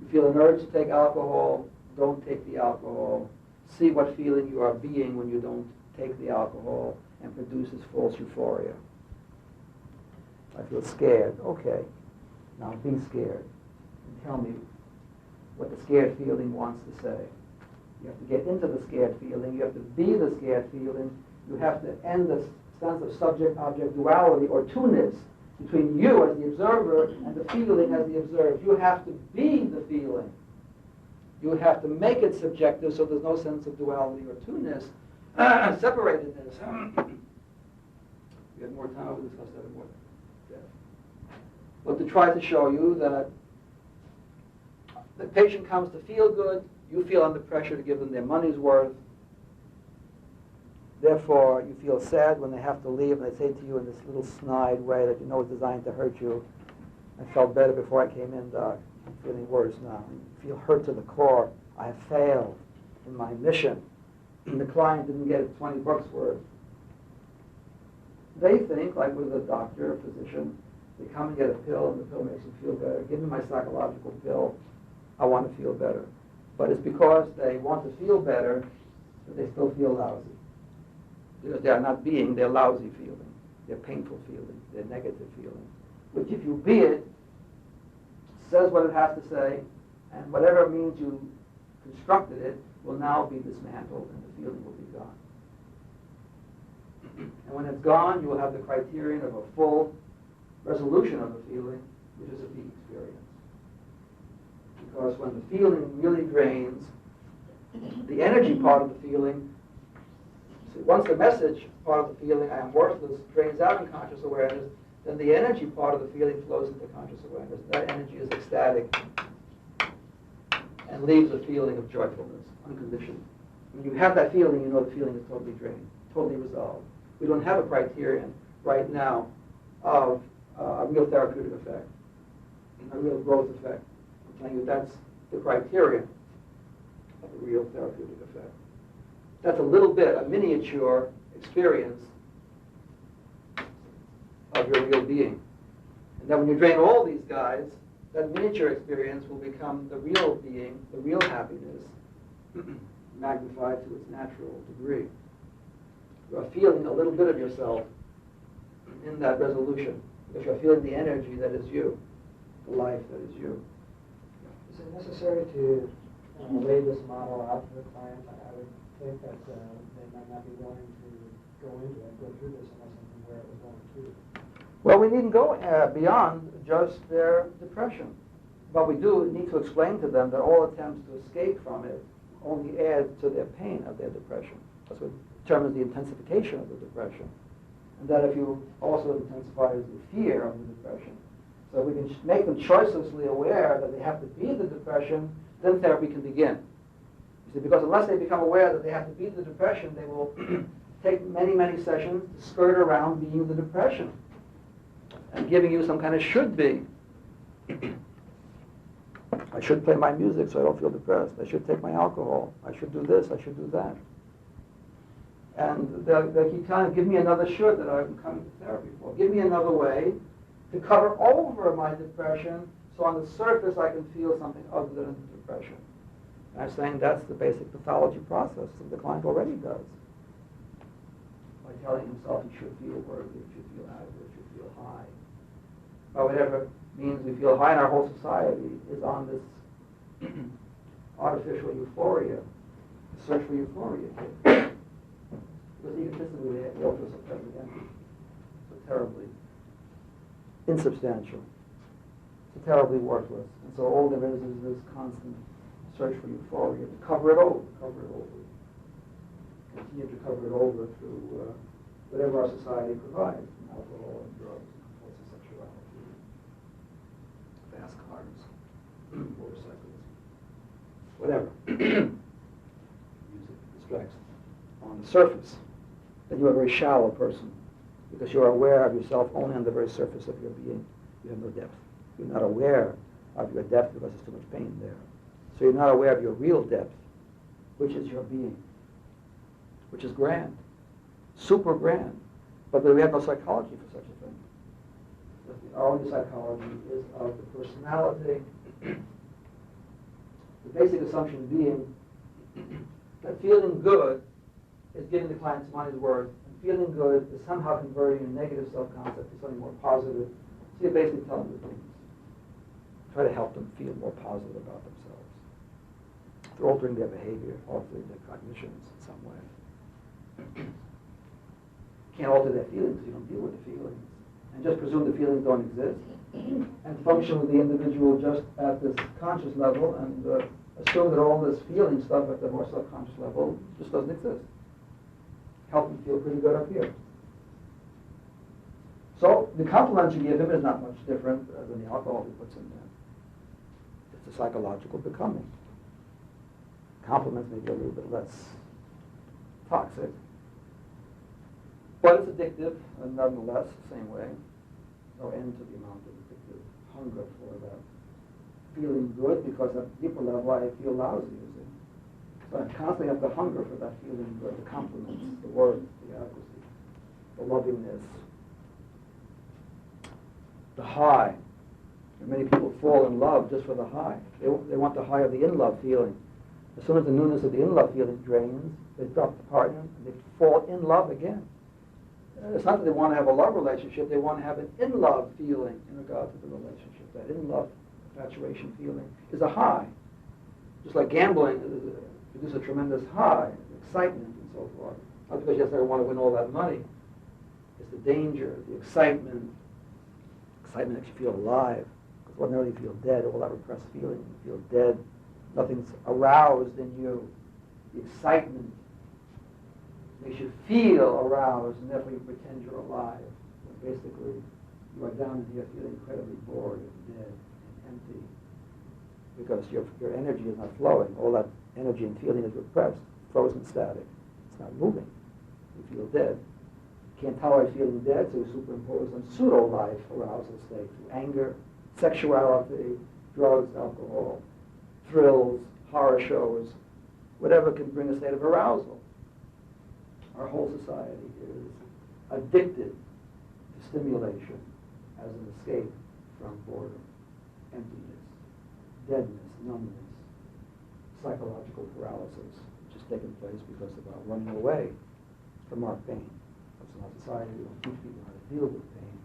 You feel an urge to take alcohol, don't take the alcohol. See what feeling you are being when you don't take the alcohol and produces false euphoria. I feel scared. Okay, now be scared. And tell me what the scared feeling wants to say. You have to get into the scared feeling. You have to be the scared feeling. You have to end the sense of subject-object duality or two-ness between you as the observer and the feeling as the observed. You have to be the feeling. You have to make it subjective so there's no sense of duality or two-ness. Separatedness. We have more time, we'll discuss that more. Yeah. But to try to show you that the patient comes to feel good, you feel under pressure to give them their money's worth. Therefore, you feel sad when they have to leave and they say to you in this little snide way that you know is designed to hurt you, I felt better before I came in, Doc. I'm feeling worse now. You feel hurt to the core. I have failed in my mission. The client didn't get $20 worth. They think, like with a doctor, a physician, they come and get a pill and the pill makes them feel better. Give me my psychological pill. I want to feel better. But it's because they want to feel better that they still feel lousy. Because they are not being their lousy feeling, their painful feeling, their negative feeling. Which if you be it, says what it has to say, and whatever means you constructed it will now be dismantled and the feeling will be gone. And when it's gone, you will have the criterion of a full resolution of the feeling, which is a peak experience. Because when the feeling really drains, the energy part of the feeling, see, once the message part of the feeling, I am worthless, drains out in conscious awareness, then the energy part of the feeling flows into conscious awareness. That energy is ecstatic and leaves a feeling of joyfulness, unconditioned. When you have that feeling, you know the feeling is totally drained, totally resolved. We don't have a criterion right now of a real therapeutic effect, a real growth effect. I'm telling you that's the criterion of a real therapeutic effect. That's a little bit, a miniature experience of your real being. And then when you drain all these guys, that miniature experience will become the real being, the real happiness, magnified to its natural degree. You are feeling a little bit of yourself in that resolution, because you are feeling the energy that is you, the life that is you. Is it necessary to lay this model out to the client? I would think that they might not be willing to go into it, go through this unless they knew where it was going to. Well, we needn't go beyond just their depression. But we do need to explain to them that all attempts to escape from it only add to their pain of their depression. That's what determines the intensification of the depression. And that if you also intensify the fear of the depression. So we can make them choicelessly aware that they have to be the depression, then therapy can begin. You see, because unless they become aware that they have to be the depression, they will take many, many sessions to skirt around being the depression and giving you some kind of should be. I should play my music so I don't feel depressed. I should take my alcohol. I should do this. I should do that. And they'll keep telling, give me another should that I'm coming to therapy for. Give me another way to cover over my depression so on the surface I can feel something other than the depression. And I'm saying that's the basic pathology process that the client already does. By telling himself he should feel worthy, he should feel adequate, he should feel high. Or whatever means we feel high in our whole society is on this artificial euphoria, the search for euphoria. Because egotistically they all feel so terribly empty, so terribly insubstantial, so terribly worthless. And so all there is this constant search for euphoria to cover it over, continue to cover it over through whatever our society provides, alcohol and drugs, compulsive sexuality, fast cars, motorcycles, whatever. Music distracts. On the surface, then you're a very shallow person because you're aware of yourself only on the very surface of your being. You have no depth. You're not aware of your depth because there's too much pain there. So you're not aware of your real depth, which is your being, which is grand, super grand. But we have no psychology for such a thing. Our only psychology is of the personality. The basic assumption being that feeling good is giving the client's money's worth, and feeling good is somehow converting a negative self-concept to something more positive. So you basically tell them the things. Try to help them feel more positive about themselves. They're altering their behavior, altering their cognitions in some way. Can't alter their feelings, you don't deal with the feelings. And just presume the feelings don't exist. And function with the individual just at this conscious level and assume that all this feeling stuff at the more subconscious level just doesn't exist. Help them feel pretty good up here. So the compliment you give him is not much different than the alcohol he puts in there. It's a psychological becoming. Compliments may be a little bit less toxic, but it's addictive, and nonetheless, the same way. No end to the amount of addictive hunger for that feeling good, because at a deeper level I feel lousy, you see. So I constantly have to hunger for that feeling good, the compliments, the words, the adequacy, the lovingness, the high. And many people fall in love just for the high. They want the high of the in-love feeling. As soon as the newness of the in-love feeling drains, they drop the partner and they fall in love again. It's not that they want to have a love relationship, they want to have an in-love feeling in regard to the relationship. That in-love infatuation feeling is a high. Just like gambling produces a tremendous high, excitement and so forth. Not because you necessarily want to win all that money. It's the danger, the excitement. Excitement makes you feel alive. Because ordinarily you feel dead, all that repressed feeling, you feel dead. Nothing's aroused in you. The excitement makes you feel aroused, and therefore you pretend you're alive. But basically, You are down in here feeling incredibly bored and dead and empty because your energy is not flowing. All that energy and feeling is repressed, frozen static. It's not moving. You feel dead. Can't tolerate feeling dead, so you superimpose some pseudo-life arousal state through anger, sexuality, drugs, alcohol, thrills, horror shows, whatever can bring a state of arousal. Our whole society is addicted to stimulation as an escape from boredom, emptiness, deadness, numbness, psychological paralysis, which is taking place because of our running away from our pain. That's in our society. We don't teach people how to deal with pain.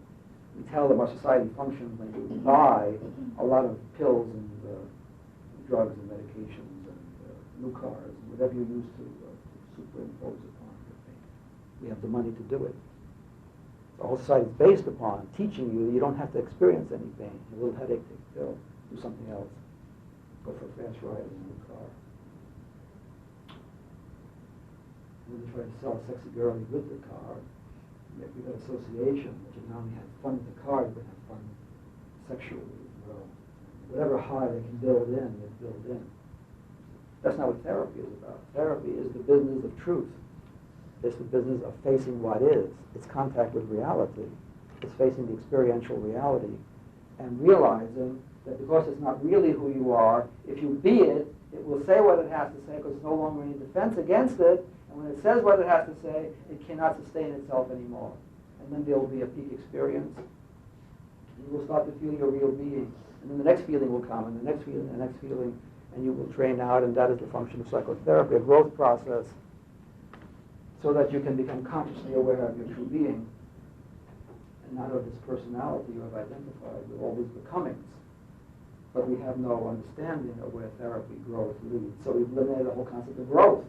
We tell them our society functions when you buy a lot of pills and drugs and medications and new cars and whatever you use to superimpose upon your pain. We have the money to do it. The whole society is based upon teaching you that you don't have to experience any pain. A little headache, take a pill, do something else. Go for a fast ride in a new car. When they try to sell a sexy girl with the car, we got association that you not only have fun with the car, you can have fun sexually as well. Whatever high they can build in, they build in. That's not what therapy is about. Therapy is the business of truth. It's the business of facing what is. It's contact with reality. It's facing the experiential reality and realizing that because it's not really who you are, if you be it, it will say what it has to say because there's no longer any defense against it. And when it says what it has to say, it cannot sustain itself anymore. And then there will be a peak experience. You will start to feel your real being. And then the next feeling will come, and the next feeling, and the next feeling, and you will train out, and that is the function of psychotherapy, a growth process, so that you can become consciously aware of your true being, and not of this personality you have identified with all these becomings. But we have no understanding of where therapy growth leads. So we've eliminated the whole concept of growth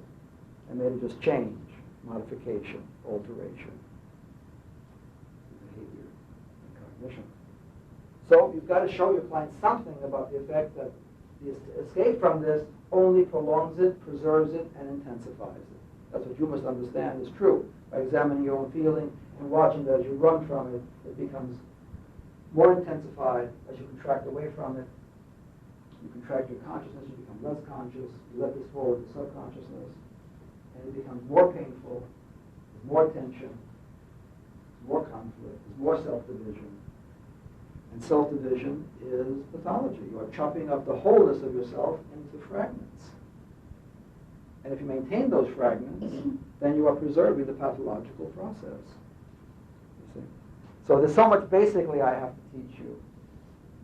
and made it just change, modification, alteration, behavior, and cognition. So you've got to show your client something about the effect that the escape from this only prolongs it, preserves it, and intensifies it. That's what you must understand is true. By examining your own feeling and watching that as you run from it, it becomes more intensified as you contract away from it. You contract your consciousness, you become less conscious, you let this fall into subconsciousness, and it becomes more painful, there's more tension, there's more conflict, there's more self-division. And self-division is pathology. You are chopping up the wholeness of yourself into fragments. And if you maintain those fragments, then you are preserving the pathological process. You see? So there's so much basically I have to teach you.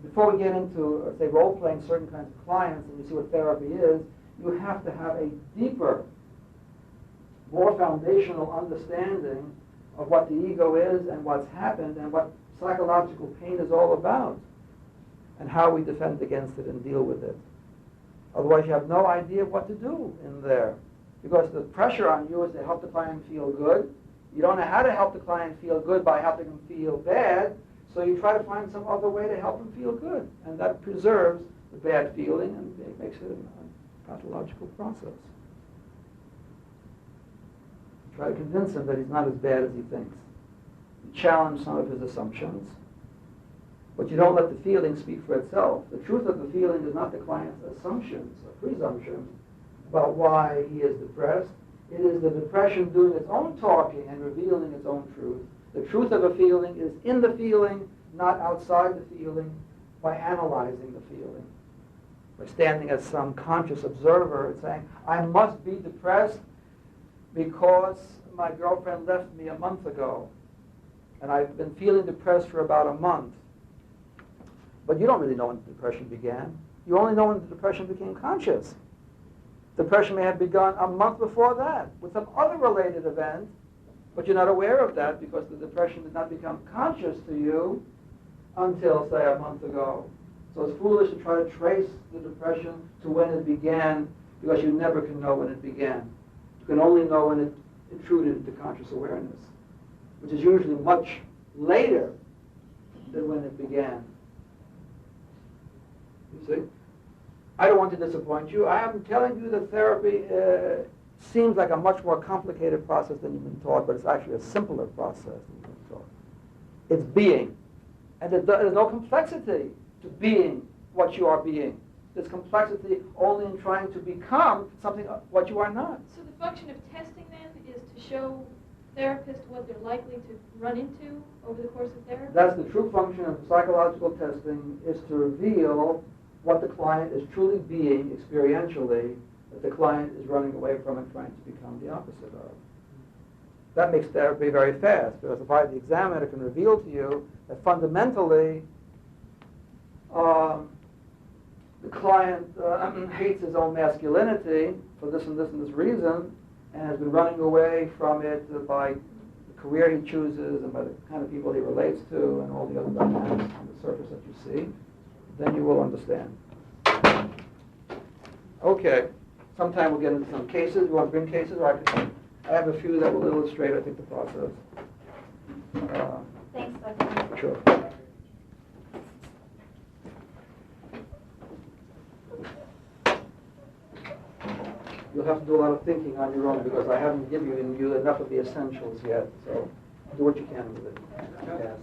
Before we get into, say, role-playing certain kinds of clients and you see what therapy is, you have to have a deeper, more foundational understanding of what the ego is and what's happened and what psychological pain is all about and how we defend against it and deal with it. Otherwise, you have no idea what to do in there because the pressure on you is to help the client feel good. You don't know how to help the client feel good by helping them feel bad, so you try to find some other way to help them feel good, and that preserves the bad feeling and it makes it a pathological process. You try to convince him that he's not as bad as he thinks. You challenge some of his assumptions, but you don't let the feeling speak for itself. The truth of the feeling is not the client's assumptions or presumptions about why he is depressed. It is the depression doing its own talking and revealing its own truth. The truth of a feeling is in the feeling, not outside the feeling, by analyzing the feeling. By standing as some conscious observer and saying, I must be depressed because my girlfriend left me a month ago, and I've been feeling depressed for about a month. But you don't really know when the depression began. You only know when the depression became conscious. Depression may have begun a month before that with some other related event, but you're not aware of that because the depression did not become conscious to you until, say, a month ago. So it's foolish to try to trace the depression to when it began because you never can know when it began. You can only know when it intruded into conscious awareness, which is usually much later than when it began. You see? I don't want to disappoint you. I am telling you that therapy seems like a much more complicated process than you've been taught, but it's actually a simpler process than you've been taught. It's being. And there's no complexity to being what you are being. There's complexity only in trying to become something what you are not. So the function of testing then is to show therapists what they're likely to run into over the course of therapy? That's the true function of psychological testing, is to reveal what the client is truly being experientially, that the client is running away from and trying to become the opposite of. That makes therapy very fast, because if the examiner can reveal to you that fundamentally the client hates his own masculinity for this and this and this reason, and has been running away from it by the career he chooses and by the kind of people he relates to and all the other dynamics on the surface that you see, then you will understand. Okay, sometime we'll get into some cases. You want to bring cases? Or I have a few that will illustrate, I think, the process. Thanks, Dr. Sure. You'll have to do a lot of thinking on your own because I haven't given you enough of the essentials yet. So do what you can with it. Yes.